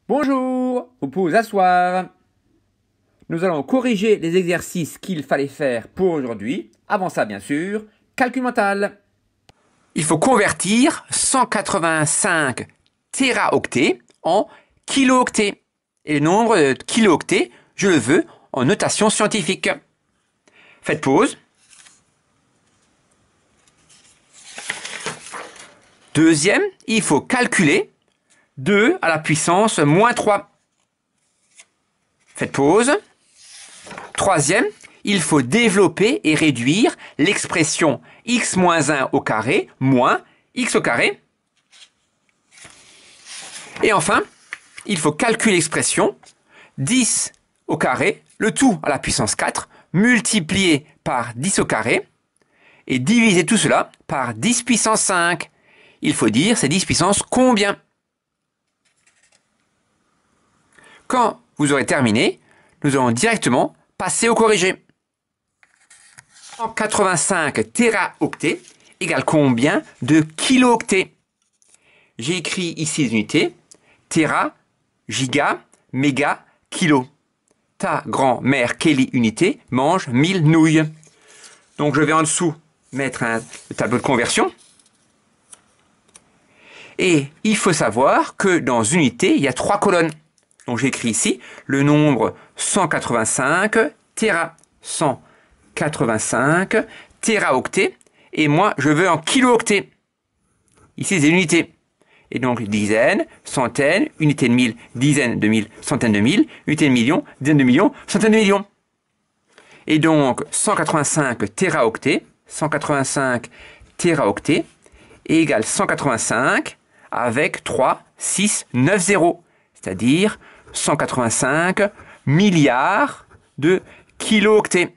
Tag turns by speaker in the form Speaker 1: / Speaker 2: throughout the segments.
Speaker 1: Bonjour, vous pouvez vous asseoir. Nous allons corriger les exercices qu'il fallait faire pour aujourd'hui. Avant ça, bien sûr, calcul mental. Il faut convertir 185 téraoctets en kilooctets. Et le nombre de kilooctets, je le veux en notation scientifique. Faites pause. Deuxième, il faut calculer 2 à la puissance moins 3. Faites pause. Troisième, il faut développer et réduire l'expression x moins 1 au carré moins x au carré. Et enfin, il faut calculer l'expression 10 au carré, le tout à la puissance 4, multiplié par 10 au carré, et diviser tout cela par 10 puissance 5. Il faut dire c'est 10 puissance combien? Quand vous aurez terminé, nous allons directement passer au corrigé. 185 téraoctets égale combien de kilooctets? J'ai écrit ici les unités. Téra, giga, méga, kilo. Ta grand-mère Kelly unité mange 1000 nouilles. Donc je vais en dessous mettre le tableau de conversion. Et il faut savoir que dans unité, il y a 3 colonnes. Donc j'écris ici le nombre 185 téra. 185 téraoctets. Et moi, je veux en kilooctets. Ici, c'est unités. Et donc, dizaines, centaines, unités de mille, dizaines de mille, centaines de mille, unités de millions, dizaines de millions, centaines de millions. Et donc, 185 téraoctets, 185 téraoctets égale 185 avec 3, 6, 9 zéros. C'est-à-dire 185 milliards de kilooctets.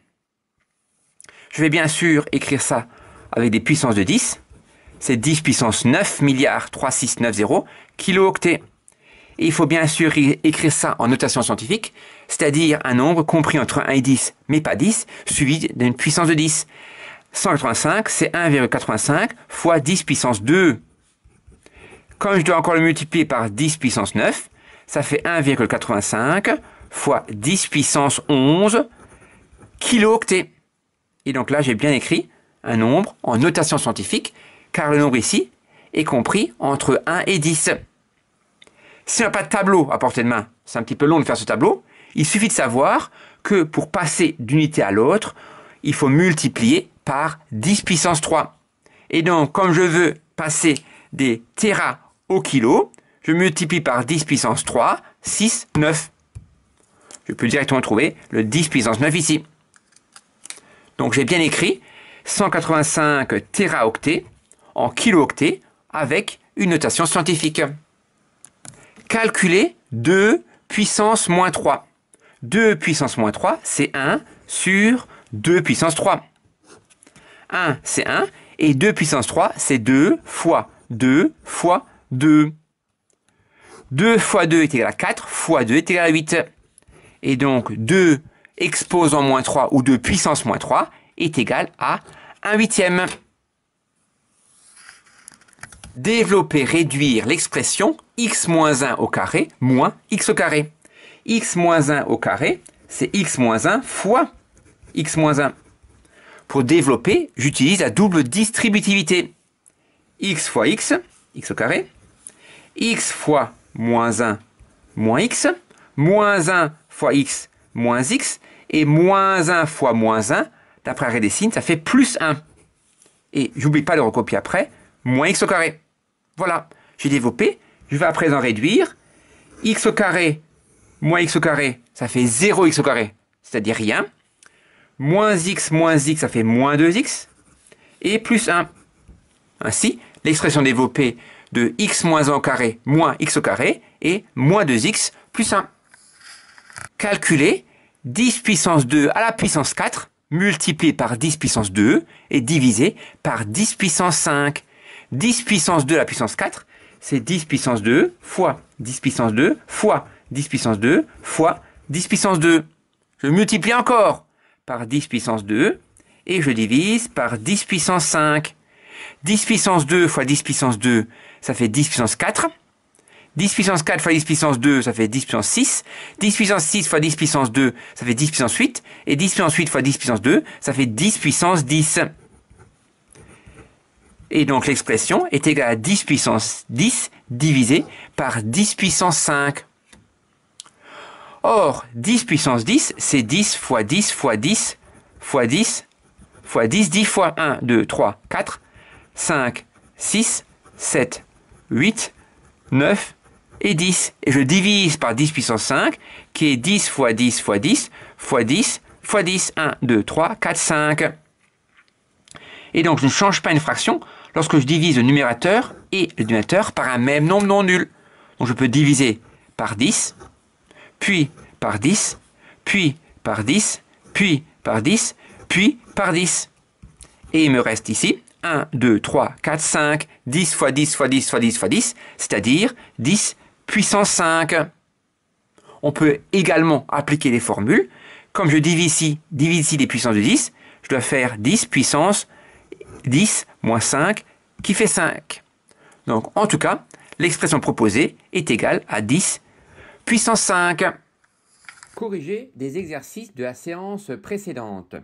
Speaker 1: Je vais bien sûr écrire ça avec des puissances de 10. C'est 10 puissance 9 milliards 3, 6, 9, 0 kilooctets. Et il faut bien sûr écrire ça en notation scientifique, c'est-à-dire un nombre compris entre 1 et 10, mais pas 10, suivi d'une puissance de 10. 185, c'est 1,85 fois 10 puissance 2. Comme je dois encore le multiplier par 10 puissance 9, ça fait 1,85 fois 10 puissance 11 kilooctets. Et donc là, j'ai bien écrit un nombre en notation scientifique, car le nombre ici est compris entre 1 et 10. Si on n'a pas de tableau à portée de main, c'est un petit peu long de faire ce tableau, il suffit de savoir que pour passer d'unité à l'autre, il faut multiplier par 10 puissance 3. Et donc, comme je veux passer des téras au kilo, je multiplie par 10 puissance 3, 6, 9. Je peux directement trouver le 10 puissance 9 ici. Donc j'ai bien écrit 185 téraoctets en kilooctets avec une notation scientifique. Calculer 2 puissance moins 3. 2 puissance moins 3, c'est 1 sur 2 puissance 3. 1, c'est 1, et 2 puissance 3, c'est 2 fois 2 fois 2. 2 fois 2 est égal à 4, fois 2 est égal à 8. Et donc 2 exposant moins 3 ou 2 puissance moins 3 est égal à 1 huitième. Développer, réduire l'expression x moins 1 au carré moins x au carré. X moins 1 au carré, c'est x moins 1 fois x moins 1. Pour développer, j'utilise la double distributivité. X fois x, x au carré, x fois moins 1, moins x, moins 1 fois x, moins x, et moins 1 fois moins 1, d'après l'arrêt des signes, ça fait plus 1. Et j'oublie pas de recopier après, moins x au carré. Voilà, j'ai développé, je vais à présent réduire. X au carré, moins x au carré, ça fait 0x au carré, c'est-à-dire rien. Moins x, ça fait moins 2x, et plus 1. Ainsi, l'expression développée de x moins 1 au carré moins x au carré est moins 2x plus 1. Calculer 10 puissance 2 à la puissance 4 multiplié par 10 puissance 2 et divisé par 10 puissance 5. 10 puissance 2 à la puissance 4, c'est 10 puissance 2 fois 10 puissance 2 fois 10 puissance 2 fois 10 puissance 2. Je multiplie encore par 10 puissance 2 et je divise par 10 puissance 5. 10 puissance 2 fois 10 puissance 2, ça fait 10 puissance 4. 10 puissance 4 fois 10 puissance 2, ça fait 10 puissance 6. 10 puissance 6 fois 10 puissance 2, ça fait 10 puissance 8. Et 10 puissance 8 fois 10 puissance 2, ça fait 10 puissance 10. Et donc l'expression est égale à 10 puissance 10 divisé par 10 puissance 5. Or, 10 puissance 10, c'est 10 fois 10 fois 10 fois 10 fois 10, 10 fois 1, 2, 3, 4, 5, 6, 7, 8, 9 et 10. Et je divise par 10 puissance 5, qui est 10 fois 10 fois 10 fois 10 fois 10. 1, 2, 3, 4, 5. Et donc, je ne change pas une fraction lorsque je divise le numérateur et le dénominateur par un même nombre non nul. Donc, je peux diviser par 10, puis par 10, puis par 10, puis par 10, puis par 10. Et il me reste ici 1, 2, 3, 4, 5, 10 fois 10 fois 10 fois 10 fois 10, c'est-à-dire 10 puissance 5. On peut également appliquer les formules. Comme je divise ici les puissances de 10, je dois faire 10 puissance 10 moins 5 qui fait 5. Donc en tout cas, l'expression proposée est égale à 10 puissance 5. Corriger des exercices de la séance précédente.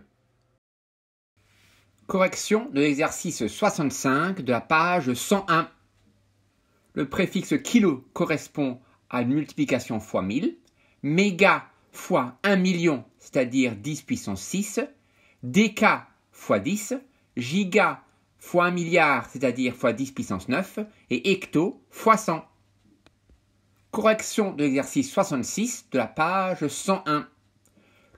Speaker 1: Correction de l'exercice 65 de la page 101. Le préfixe kilo correspond à une multiplication fois 1000, méga fois 1 million, c'est-à-dire 10 puissance 6, déca fois 10, giga fois 1 milliard, c'est-à-dire fois 10 puissance 9, et hecto fois 100. Correction de l'exercice 66 de la page 101.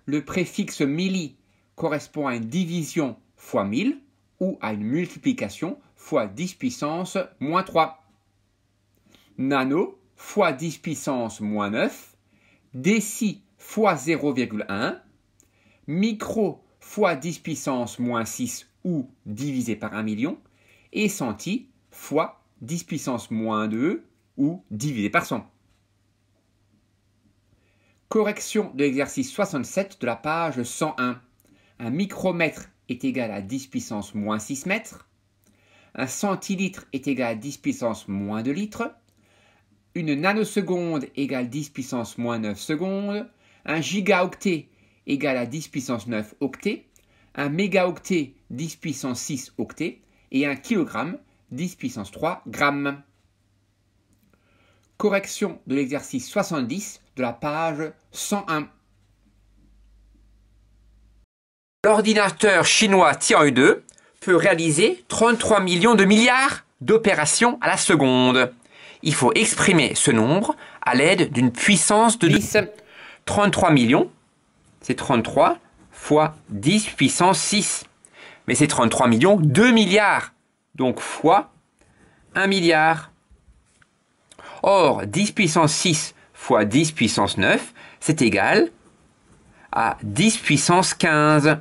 Speaker 1: Le préfixe milli correspond à une division fois 1000 ou à une multiplication fois 10 puissance moins 3. Nano fois 10 puissance moins 9. Déci fois 0,1. Micro fois 10 puissance moins 6 ou divisé par 1 million. Et centi fois 10 puissance moins 2 ou divisé par 100. Correction de l'exercice 67 de la page 101. Un micromètre est égal à 10 puissance moins 6 mètres. Un centilitre est égal à 10 puissance moins 2 litres. Une nanoseconde égale 10 puissance moins 9 secondes. Un gigaoctet égale à 10 puissance 9 octets. Un mégaoctet 10 puissance 6 octets. Et un kilogramme 10 puissance 3 grammes. Correction de l'exercice 70 de la page 101. L'ordinateur chinois Tianyu peut réaliser 33 millions de milliards d'opérations à la seconde. Il faut exprimer ce nombre à l'aide d'une puissance de 10. 33 millions, c'est 33 fois 10 puissance 6. Mais c'est 33 millions 2 milliards, donc fois 1 milliard. Or, 10 puissance 6 fois 10 puissance 9, c'est égal à 10 puissance 15.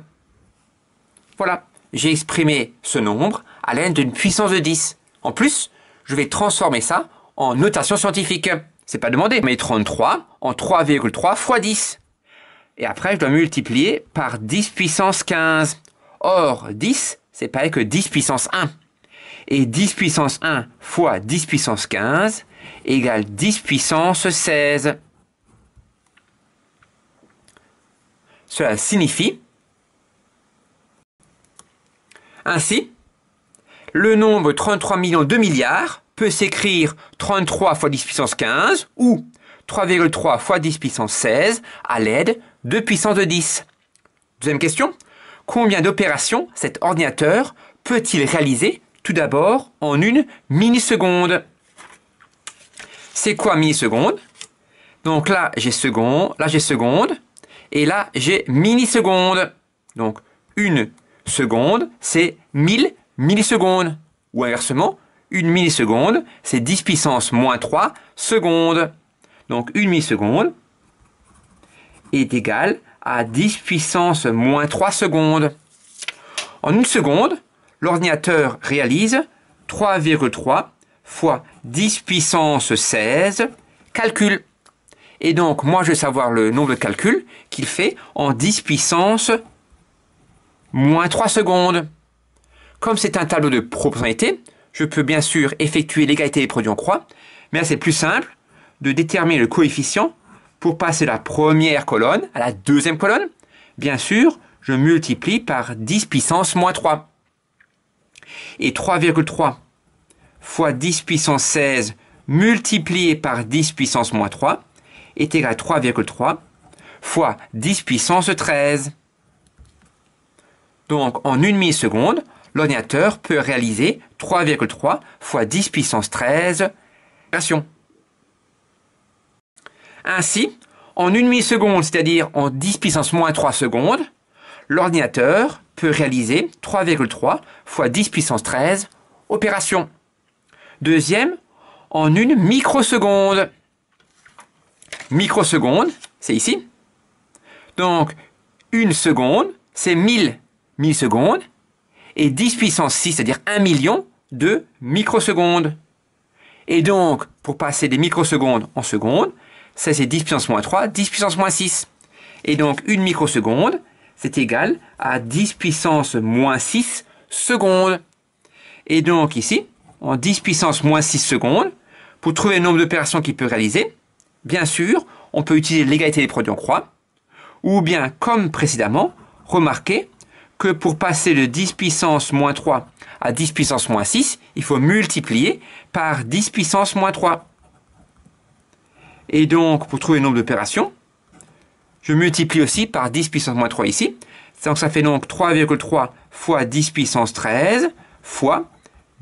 Speaker 1: Voilà, j'ai exprimé ce nombre à l'aide d'une puissance de 10. En plus, je vais transformer ça en notation scientifique. C'est pas demandé, mais 33 en 3,3 fois 10. Et après, je dois multiplier par 10 puissance 15. Or, 10, c'est pareil que 10 puissance 1. Et 10 puissance 1 fois 10 puissance 15 égale 10 puissance 16. Cela signifie ainsi, le nombre 33 millions de milliards peut s'écrire 33 fois 10 puissance 15 ou 3,3 fois 10 puissance 16 à l'aide de puissance de 10. Deuxième question, combien d'opérations cet ordinateur peut-il réaliser tout d'abord en une milliseconde? C'est quoi milliseconde? Donc là j'ai seconde, et là j'ai milliseconde. Donc une seconde, c'est 1000 millisecondes. Ou inversement, une milliseconde, c'est 10 puissance moins 3 secondes. Donc une milliseconde est égale à 10 puissance moins 3 secondes. En une seconde, l'ordinateur réalise 3,3 fois 10 puissance 16 calculs. Et donc, moi, je veux savoir le nombre de calculs qu'il fait en 10 puissance moins 3 secondes. Comme c'est un tableau de proportionnalité, je peux bien sûr effectuer l'égalité des produits en croix, mais là c'est plus simple. de déterminer le coefficient pour passer de la première colonne à la deuxième colonne. Bien sûr, je multiplie par 10 puissance moins 3. Et 3,3 fois 10 puissance 16 multiplié par 10 puissance moins 3 est égal à 3,3 fois 10 puissance 13. Donc, en une milliseconde, l'ordinateur peut réaliser 3,3 fois 10 puissance 13 opérations. Ainsi, en une milliseconde, c'est-à-dire en 10 puissance moins 3 secondes, l'ordinateur peut réaliser 3,3 fois 10 puissance 13 opérations. Deuxième, en une microseconde. Microseconde, c'est ici. Donc, une seconde, c'est 1000 millisecondes. Et 10 puissance 6, c'est-à-dire 1 million de microsecondes. Et donc, pour passer des microsecondes en secondes, ça c'est 10 puissance moins 3, 10 puissance moins 6. Et donc, une microseconde, c'est égal à 10 puissance moins 6 secondes. Et donc ici, en 10 puissance moins 6 secondes, pour trouver le nombre d'opérations qu'il peut réaliser, bien sûr, on peut utiliser l'égalité des produits en croix, ou bien, comme précédemment, remarquez que pour passer de 10 puissance moins 3 à 10 puissance moins 6, il faut multiplier par 10 puissance moins 3. Et donc, pour trouver le nombre d'opérations, je multiplie aussi par 10 puissance moins 3 ici. Donc, ça fait donc 3,3 fois 10 puissance 13 fois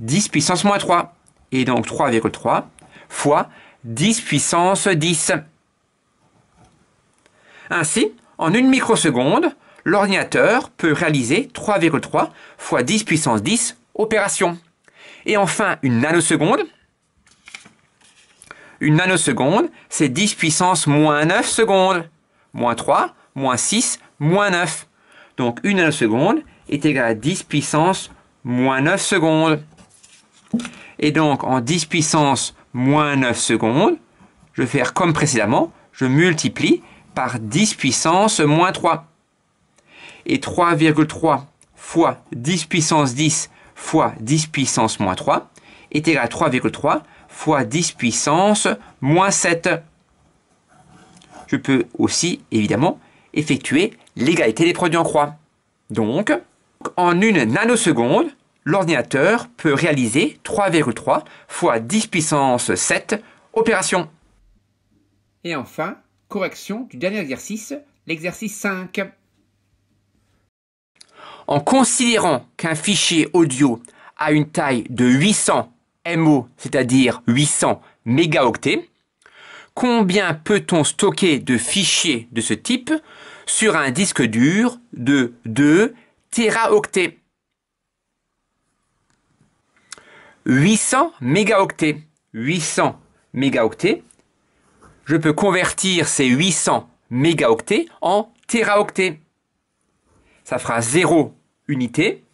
Speaker 1: 10 puissance moins 3. Et donc, 3,3 fois 10 puissance 10. Ainsi, en une microseconde, l'ordinateur peut réaliser 3,3 fois 10 puissance 10 opérations. Et enfin, une nanoseconde. Une nanoseconde, c'est 10 puissance moins 9 secondes. Moins 3, moins 6, moins 9. Donc, une nanoseconde est égale à 10 puissance moins 9 secondes. Et donc, en 10 puissance moins 9 secondes, je vais faire comme précédemment, je multiplie par 10 puissance moins 3. Et 3,3 fois 10 puissance 10 fois 10 puissance moins 3 est égal à 3,3 fois 10 puissance moins 7. Je peux aussi, évidemment, effectuer l'égalité des produits en croix. Donc, en une nanoseconde, l'ordinateur peut réaliser 3,3 fois 10 puissance 7 opérations. Et enfin, correction du dernier exercice, l'exercice 5. En considérant qu'un fichier audio a une taille de 800 MO, c'est-à-dire 800 mégaoctets, combien peut-on stocker de fichiers de ce type sur un disque dur de 2 téraoctets? 800 mégaoctets. 800 mégaoctets. Je peux convertir ces 800 mégaoctets en téraoctets. Ça fera 0 unité,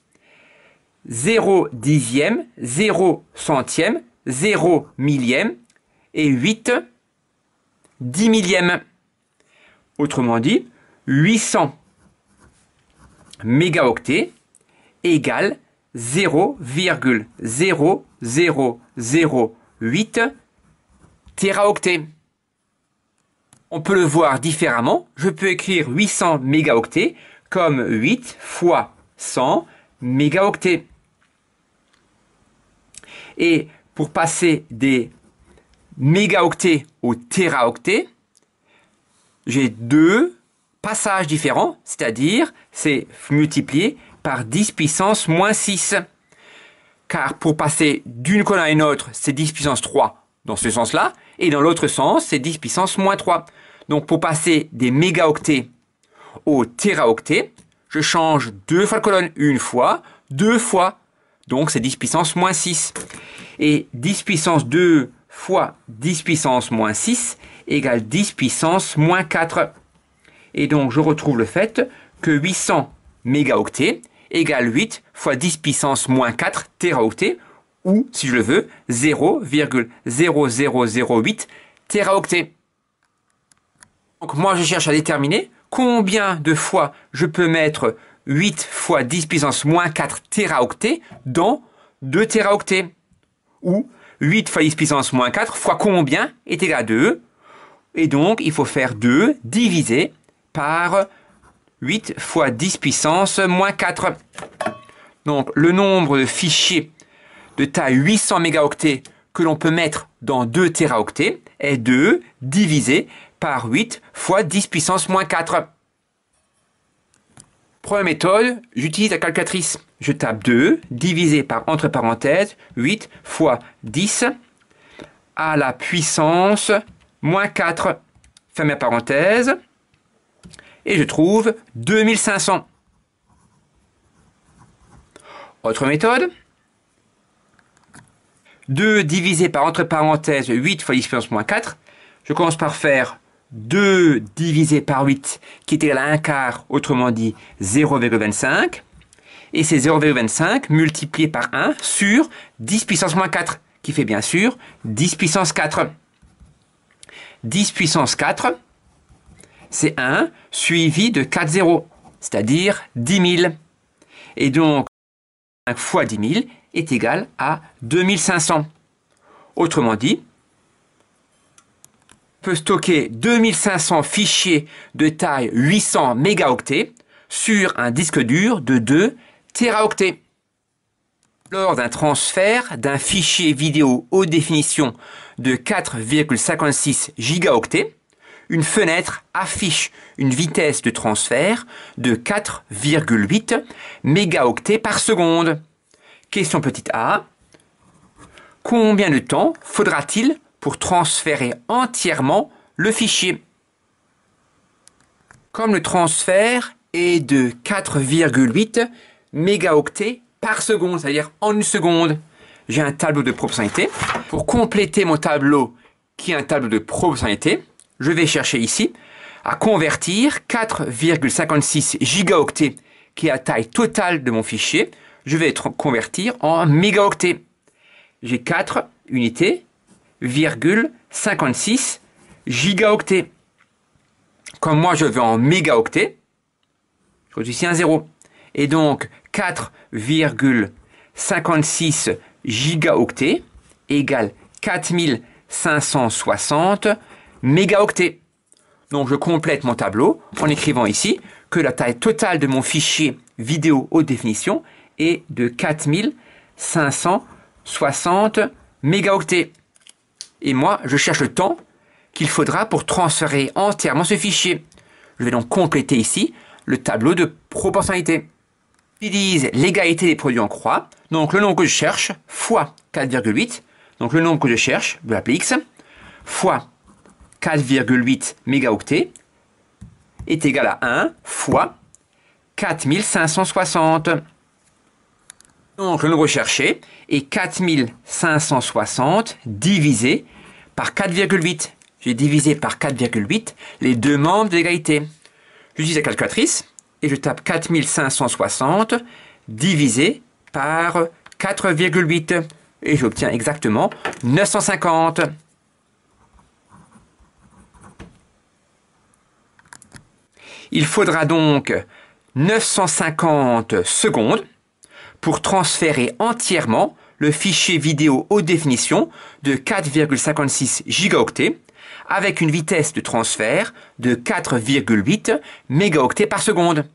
Speaker 1: 0 dixième, 0 centième, 0 millième et 8 10 millièmes. Autrement dit, 800 mégaoctets égale 0,0008 téraoctets. On peut le voir différemment. Je peux écrire 800 mégaoctets comme 8 fois 100 mégaoctets. Et pour passer des mégaoctets aux téraoctets, j'ai deux passages différents, c'est-à-dire c'est multiplié par 10 puissance moins 6. Car pour passer d'une colonne à une autre, c'est 10 puissance 3 dans ce sens-là, et dans l'autre sens, c'est 10 puissance moins 3. Donc pour passer des mégaoctets aux téraoctets, je change deux fois de colonne, une fois, deux fois, donc c'est 10 puissance moins 6. Et 10 puissance 2 fois 10 puissance moins 6 égale 10 puissance moins 4. Et donc je retrouve le fait que 800 mégaoctets égale 8 fois 10 puissance moins 4 téraoctets, ou, si je le veux, 0,0008 téraoctets. Donc moi je cherche à déterminer combien de fois je peux mettre 8 fois 10 puissance moins 4 téraoctets dans 2 téraoctets, ou 8 fois 10 puissance moins 4 fois combien est égal à 2? Et donc, il faut faire 2 divisé par 8 fois 10 puissance moins 4. Donc, le nombre de fichiers de taille 800 mégaoctets que l'on peut mettre dans 2 téraoctets est 2 divisé par 8 fois 10 puissance moins 4. Première méthode, j'utilise la calculatrice. Je tape 2 divisé par, entre parenthèses, 8 fois 10 à la puissance moins 4. Fermez la parenthèse. Et je trouve 2500. Autre méthode. 2 divisé par, entre parenthèses, 8 fois 10 puissance moins 4. Je commence par faire 2 divisé par 8, qui est égal à 1 quart, autrement dit 0,25. Et c'est 0,25 multiplié par 1 sur 10 puissance moins 4, qui fait bien sûr 10 puissance 4. 10 puissance 4, c'est 1 suivi de 4 zéros, c'est-à-dire 10 000. Et donc, 5 fois 10 000 est égal à 2500. Autrement dit, on peut stocker 2500 fichiers de taille 800 mégaoctets sur un disque dur de 2 téraoctets. Lors d'un transfert d'un fichier vidéo haute définition de 4,56 gigaoctets, une fenêtre affiche une vitesse de transfert de 4,8 mégaoctets par seconde. Question petite a. Combien de temps faudra-t-il pour transférer entièrement le fichier? Comme le transfert est de 4,8 mégaoctets par seconde, c'est-à-dire en une seconde, j'ai un tableau de proportionnalité. Pour compléter mon tableau, qui est un tableau de proportionnalité, je vais chercher ici à convertir 4,56 gigaoctets, qui est la taille totale de mon fichier, je vais convertir en mégaoctets. J'ai 4 unités, 56 gigaoctets. Comme moi je veux en mégaoctets, je rajoute ici un 0. Et donc 4,56 gigaoctets égale 4560 mégaoctets. Donc je complète mon tableau en écrivant ici que la taille totale de mon fichier vidéo haute définition est de 4560 mégaoctets. Et moi, je cherche le temps qu'il faudra pour transférer entièrement ce fichier. Je vais donc compléter ici le tableau de proportionnalité. J'utilise l'égalité des produits en croix. Donc le nombre que je cherche fois 4,8. Donc le nombre que je cherche, je vais l'appeler x, fois 4,8 mégaoctets est égal à 1 fois 4560. Donc le nombre cherché est 4560 divisé par 4,8. J'ai divisé par 4,8 les deux membres de l'égalité. J'utilise la calculatrice et je tape 4560 divisé par 4,8 et j'obtiens exactement 950. Il faudra donc 950 secondes pour transférer entièrement le fichier vidéo haute définition de 4,56 gigaoctets avec une vitesse de transfert de 4,8 mégaoctets par seconde,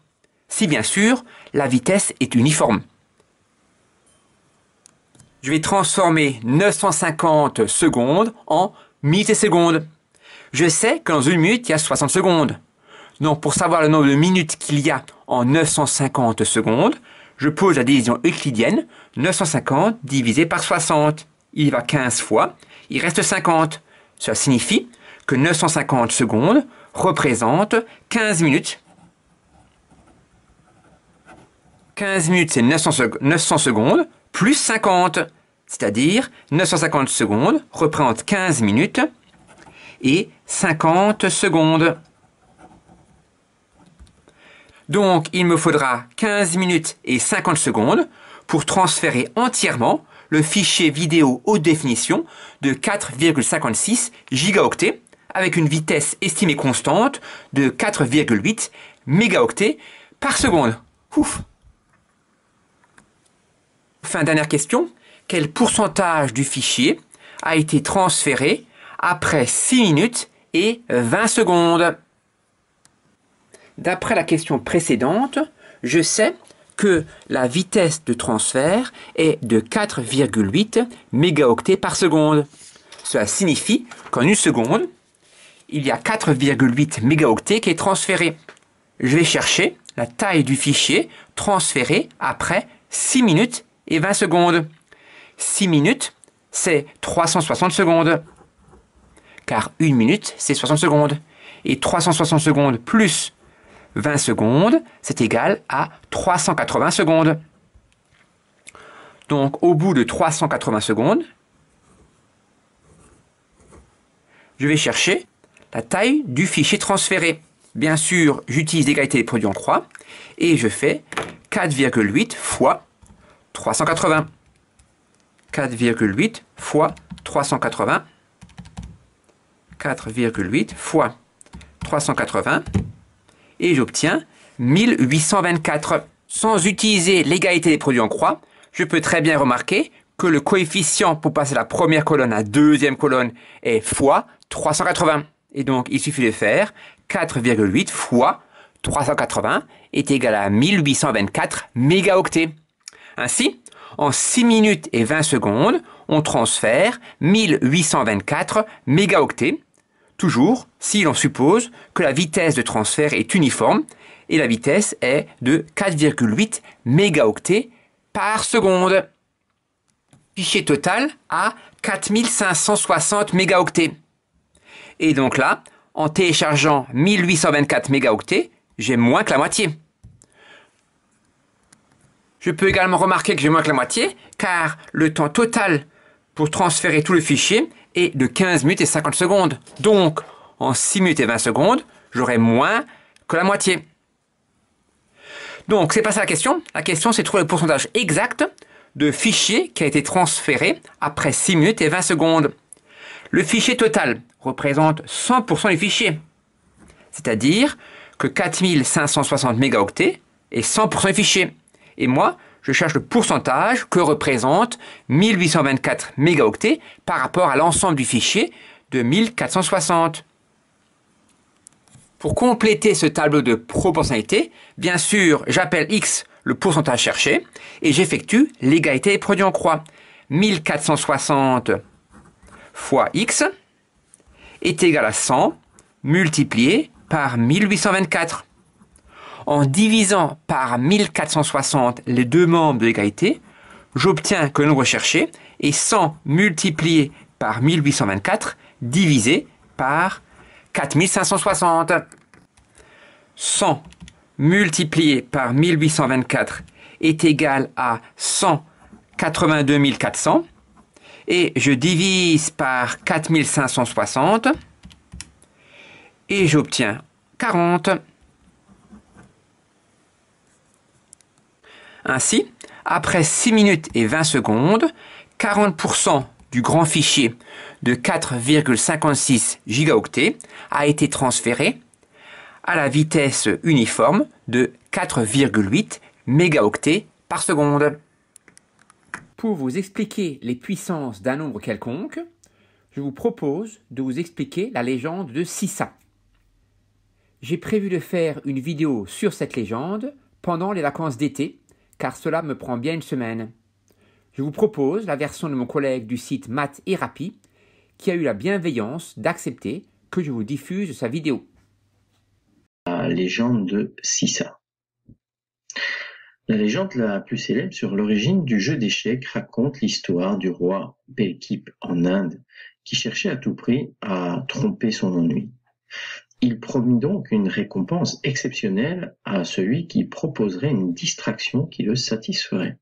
Speaker 1: si bien sûr la vitesse est uniforme. Je vais transformer 950 secondes en minutes et secondes. Je sais que dans une minute, il y a 60 secondes. Donc pour savoir le nombre de minutes qu'il y a en 950 secondes, je pose la division euclidienne, 950 divisé par 60. Il y va 15 fois, il reste 50. Cela signifie que 950 secondes représentent 15 minutes. 15 minutes, c'est 900 secondes, plus 50. C'est-à-dire 950 secondes représentent 15 minutes et 50 secondes. Donc, il me faudra 15 minutes et 50 secondes pour transférer entièrement le fichier vidéo haute définition de 4,56 gigaoctets avec une vitesse estimée constante de 4,8 mégaoctets par seconde. Ouf. Enfin, dernière question. Quel pourcentage du fichier a été transféré après 6 minutes et 20 secondes. D'après la question précédente, je sais que la vitesse de transfert est de 4,8 mégaoctets par seconde. Cela signifie qu'en une seconde, il y a 4,8 mégaoctets qui est transféré. Je vais chercher la taille du fichier transféré après 6 minutes et 20 secondes. 6 minutes, c'est 360 secondes. Car 1 minute, c'est 60 secondes. Et 360 secondes plus 20 secondes, c'est égal à 380 secondes. Donc, au bout de 380 secondes, je vais chercher la taille du fichier transféré. Bien sûr, j'utilise l'égalité des produits en croix et je fais 4,8 fois 380. 4,8 fois 380. 4,8 fois 380 et j'obtiens 1824. Sans utiliser l'égalité des produits en croix, je peux très bien remarquer que le coefficient pour passer de la première colonne à la deuxième colonne est fois 380. Et donc, il suffit de faire 4,8 fois 380 est égal à 1824 mégaoctets. Ainsi, en 6 minutes et 20 secondes, on transfère 1824 mégaoctets, toujours si l'on suppose que la vitesse de transfert est uniforme et la vitesse est de 4,8 mégaoctets par seconde. Fichier total à 4560 mégaoctets. Et donc là, en téléchargeant 1824 mégaoctets, j'ai moins que la moitié. Je peux également remarquer que j'ai moins que la moitié, car le temps total pour transférer tout le fichier est de 15 minutes et 50 secondes. Donc, en 6 minutes et 20 secondes, j'aurai moins que la moitié. Donc, c'est pas ça la question. La question, c'est de trouver le pourcentage exact de fichier qui a été transféré après 6 minutes et 20 secondes. Le fichier total représente 100% du fichier. C'est-à-dire que 4560 mégaoctets est 100% du fichier. Et moi, je cherche le pourcentage que représente 1824 mégaoctets par rapport à l'ensemble du fichier de 1460. Pour compléter ce tableau de proportionnalité, bien sûr, j'appelle x le pourcentage cherché et j'effectue l'égalité des produits en croix. 1460 fois x est égal à 100 multiplié par 1824. En divisant par 1460 les deux membres de l'égalité, j'obtiens que le nombre cherché est 100 multiplié par 1824 divisé par 4560. 100 multiplié par 1824 est égal à 182 400 et je divise par 4560 et j'obtiens 40. Ainsi, après 6 minutes et 20 secondes, 40% du grand fichier de 4,56 gigaoctets a été transféré à la vitesse uniforme de 4,8 mégaoctets par seconde. Pour vous expliquer les puissances d'un nombre quelconque, je vous propose de vous expliquer la légende de Sissa. J'ai prévu de faire une vidéo sur cette légende pendant les vacances d'été, car cela me prend bien une semaine. Je vous propose la version de mon collègue du site Maths et Rapi, qui a eu la bienveillance d'accepter que je vous diffuse sa vidéo.
Speaker 2: La légende de Sissa. La légende la plus célèbre sur l'origine du jeu d'échecs raconte l'histoire du roi Belkip en Inde, qui cherchait à tout prix à tromper son ennui. Il promit donc une récompense exceptionnelle à celui qui proposerait une distraction qui le satisferait.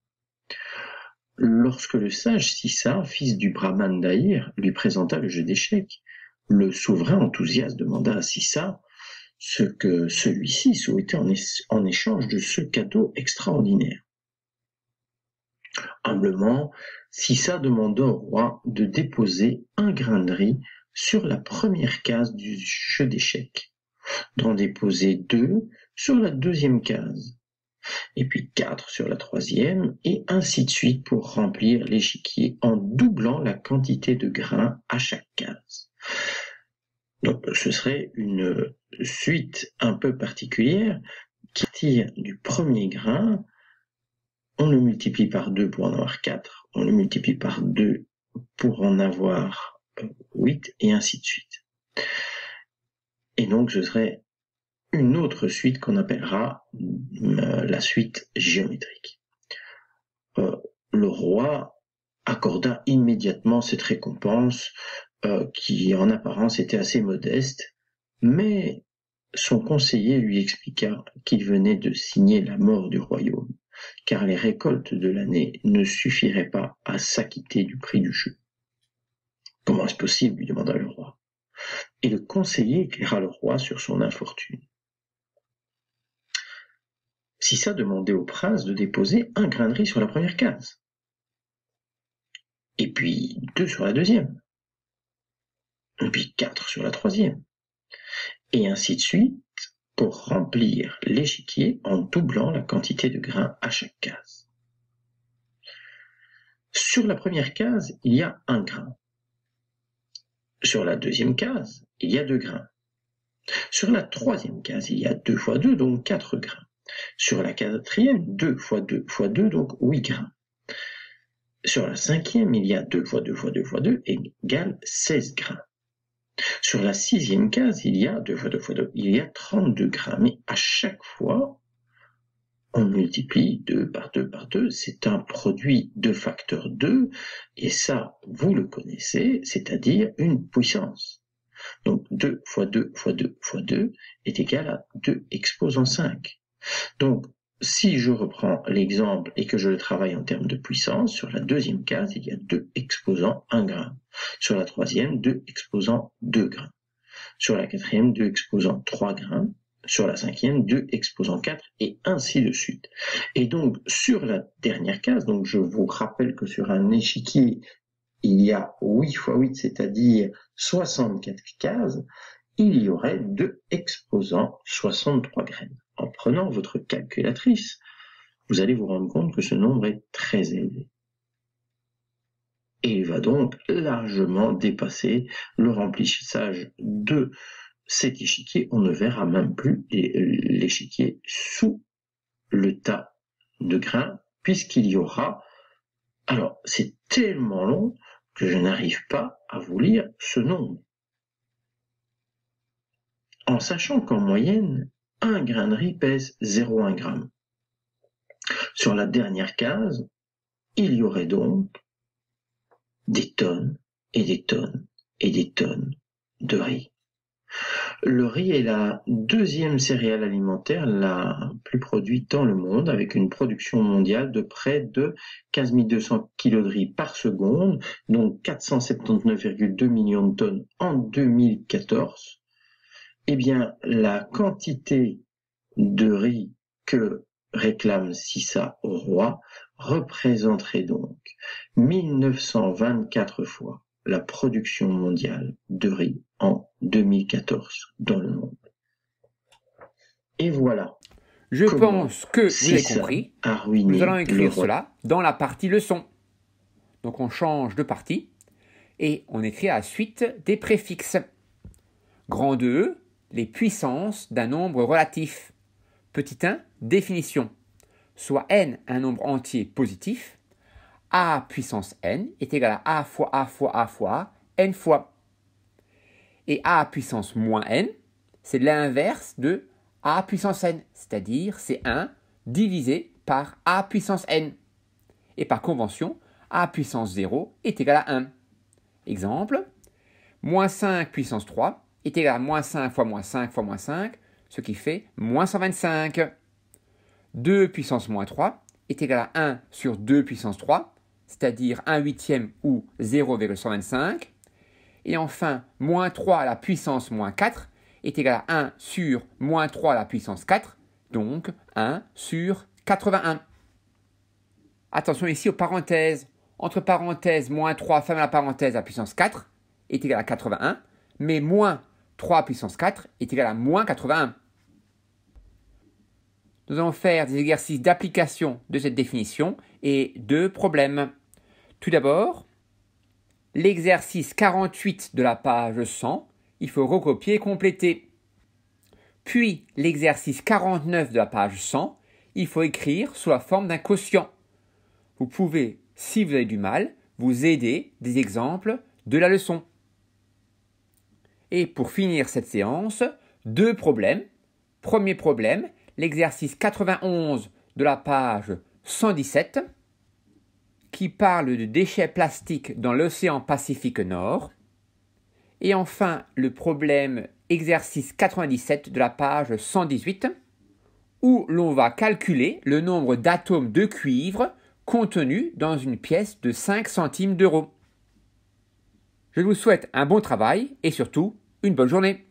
Speaker 2: Lorsque le sage Sissa, fils du brahman d'Ahir, lui présenta le jeu d'échecs, le souverain enthousiaste demanda à Sissa ce que celui-ci souhaitait en échange de ce cadeau extraordinaire. Humblement, Sissa demanda au roi de déposer un grain de riz sur la première case du jeu d'échecs, d'en déposer 2 sur la deuxième case, et puis 4 sur la troisième, et ainsi de suite pour remplir l'échiquier en doublant la quantité de grains à chaque case. Donc ce serait une suite un peu particulière qui tire du premier grain, on le multiplie par 2 pour en avoir 4, on le multiplie par 2 pour en avoir 8, et ainsi de suite. Et donc ce serait une autre suite qu'on appellera la suite géométrique. Le roi accorda immédiatement cette récompense qui en apparence était assez modeste, mais son conseiller lui expliqua qu'il venait de signer la mort du royaume, car les récoltes de l'année ne suffiraient pas à s'acquitter du prix du jeu. « Comment est-ce possible ?» lui demanda le roi. Et le conseiller éclaira le roi sur son infortune. Sissa demandait au prince de déposer un grain de riz sur la première case, et puis 2 sur la deuxième, et puis 4 sur la troisième, et ainsi de suite pour remplir l'échiquier en doublant la quantité de grains à chaque case. Sur la première case, il y a 1 grain. Sur la deuxième case, il y a 2 grains. Sur la troisième case, il y a 2 fois 2, donc 4 grains. Sur la quatrième, 2 fois 2 fois 2, donc 8 grains. Sur la cinquième, il y a 2 fois 2 fois 2 fois 2 égale 16 grains. Sur la sixième case, il y a 2 fois 2 fois 2, il y a 32 grains. Mais à chaque fois, on multiplie 2 par 2 par 2. C'est un produit de facteur 2, et ça, vous le connaissez, c'est-à-dire une puissance. Donc 2 fois 2 fois 2 fois 2 est égal à 2 exposant 5. Donc, si je reprends l'exemple et que je le travaille en termes de puissance, sur la deuxième case, il y a 2 exposant 1 grain. Sur la troisième, 2 exposant 2 grains. Sur la quatrième, 2 exposant 3 grains. Sur la cinquième, 2 exposant 4, et ainsi de suite. Et donc, sur la dernière case, donc je vous rappelle que sur un échiquier, il y a 8 fois 8, c'est-à-dire 64 cases, il y aurait 2 exposant 63 graines. En prenant votre calculatrice, vous allez vous rendre compte que ce nombre est très élevé. Et il va donc largement dépasser le remplissage de cet échiquier. On ne verra même plus l'échiquier sous le tas de grains, puisqu'il y aura... Alors, c'est tellement long que je n'arrive pas à vous lire ce nombre. En sachant qu'en moyenne, un grain de riz pèse 0,1 g. Sur la dernière case, il y aurait donc des tonnes et des tonnes et des tonnes de riz. Le riz est la deuxième céréale alimentaire la plus produite dans le monde, avec une production mondiale de près de 15 200 kg de riz par seconde, donc 479,2 millions de tonnes en 2014. Eh bien, la quantité de riz que réclame Sissa au roi représenterait donc 1924 fois la production mondiale de riz en 2014 dans le monde. Et voilà.
Speaker 1: Je pense que vous avez compris. Nous allons écrire
Speaker 2: roi.
Speaker 1: cela dans la partie leçon. Donc on change de partie et on écrit à la suite des préfixes. Grand E, les puissances d'un nombre relatif. Petit 1, définition. Soit n un nombre entier positif, a puissance n est égal à a fois a fois a fois a, n fois. Et a puissance moins n, c'est l'inverse de a puissance n, c'est-à-dire c'est 1 divisé par a puissance n. Et par convention, a puissance 0 est égal à 1. Exemple, moins 5 puissance 3 est égal à moins 5 fois moins 5 fois moins 5, ce qui fait moins 125. 2 puissance moins 3 est égal à 1 sur 2 puissance 3, c'est-à-dire 1 huitième ou 0,125. Et enfin, moins 3 à la puissance moins 4 est égal à 1 sur moins 3 à la puissance 4, donc 1 sur 81. Attention ici aux parenthèses. Entre parenthèses, moins 3 ferme la parenthèse à puissance 4 est égal à 81, mais moins 3 puissance 4 est égal à moins 81. nous allons faire des exercices d'application de cette définition et deux problèmes. Tout d'abord, l'exercice 48 de la page 100, il faut recopier et compléter. Puis l'exercice 49 de la page 100, il faut écrire sous la forme d'un quotient. Vous pouvez, si vous avez du mal, vous aider des exemples de la leçon. Et pour finir cette séance, deux problèmes. Premier problème, l'exercice 91 de la page 117 qui parle de déchets plastiques dans l'océan Pacifique Nord. Et enfin, le problème exercice 97 de la page 118 où l'on va calculer le nombre d'atomes de cuivre contenus dans une pièce de 5 centimes d'euro. Je vous souhaite un bon travail et surtout une bonne journée.